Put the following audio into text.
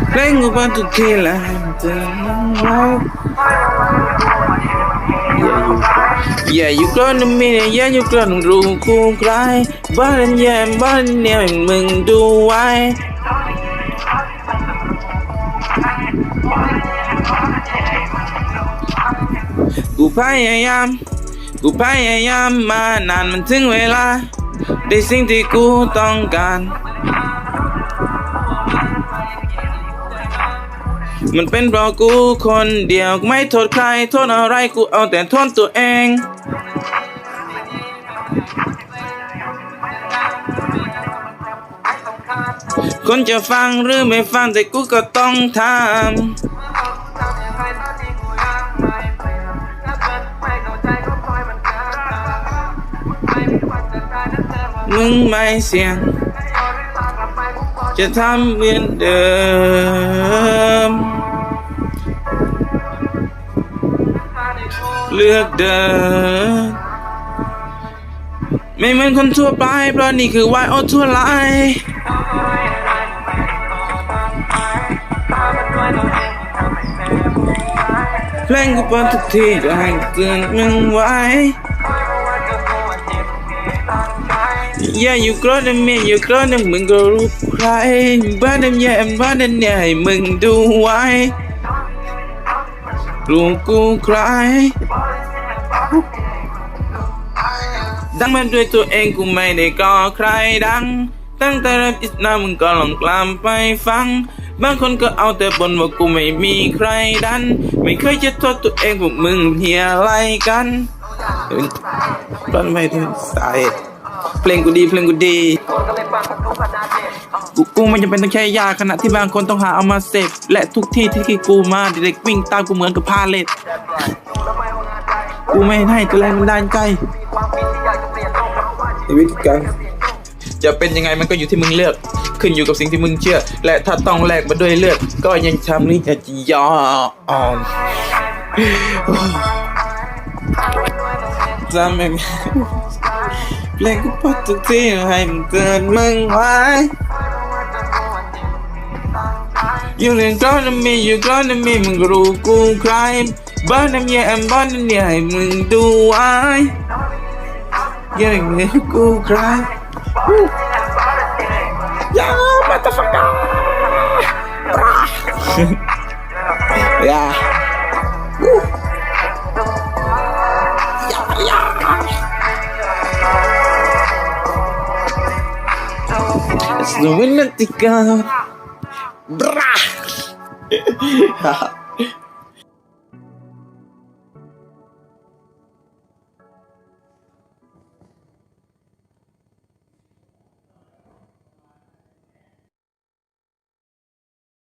เพลงกูฟังทุกทีและเธอไว้ Yeah you gonna me yeah you gonna รู้กูใครบ้านแย่บ้านเนี่ยมึงดูไว้กูพยายามมานานมันถึงเวลาได้สิ่งที่กูต้องการมันเป็นเพราะกูคนเดียวไม่โทษใครโทษอะไรกูเอาแต่โทษตัวเองคนจะฟังหรือไม่ฟังแต่กูก็ต้องทำมึงไม่เสี่ยงจะทำเหมือนเดิมเลือกเดินไม่เหมือนคนทั่วไปเพราะนี่คือวายโอทั่วไลเพลงกูเปิดทุกทีจะให้เตือนมึงไว้ Yeah you grow them me you grow them มึงก็รู้ใครบ้านนั้นแย่บ้านนั้นเนี่ยให้มึงดูไว้รู้กูใครดังมาด้วยตัวเองกูไม่ได้ก่อใครดังตั้งแต่แรปอิสนามึงก็ลองกลับไปฟังบางคนก็เอาแต่บ่นว่ากูไม่มีใครดันไม่เคยจะโทษตัวเองพวกมึงเฮียอะไรกันตอนไม่ถึงสายเพลงกูดีกูไม่จำเป็นต้องใช้ยาขณะที่บางคนต้องหาเอามาเสพและทุกที่ที่กูมาเด็กวิ่งตามกูเหมือนกับพาเลทกูไม่ให้ตัวแรงมันด้านใจวิธีการจะเป็นยังไงมันก็อยู่ที่มึงเลือกขึ้นอยู่กับสิ่งที่มึงเชื่อและถ้าต้องแลกมาด้วยเลือดก็ยังทำนี่จะยอมจำไม่เพลงกูพอทุกทีให้มันเตือนมึงไว้อยู่เรื่องก้อนมีอยู่ก้อนมีมึงรู้กูใครบ้านน้ำแย่บ้านนั้นเนี่ยให้มึงดูไว้ยังเรื่องกูใครอย่ามาตะฟังกันอย่าIt's the winner to go. Brah.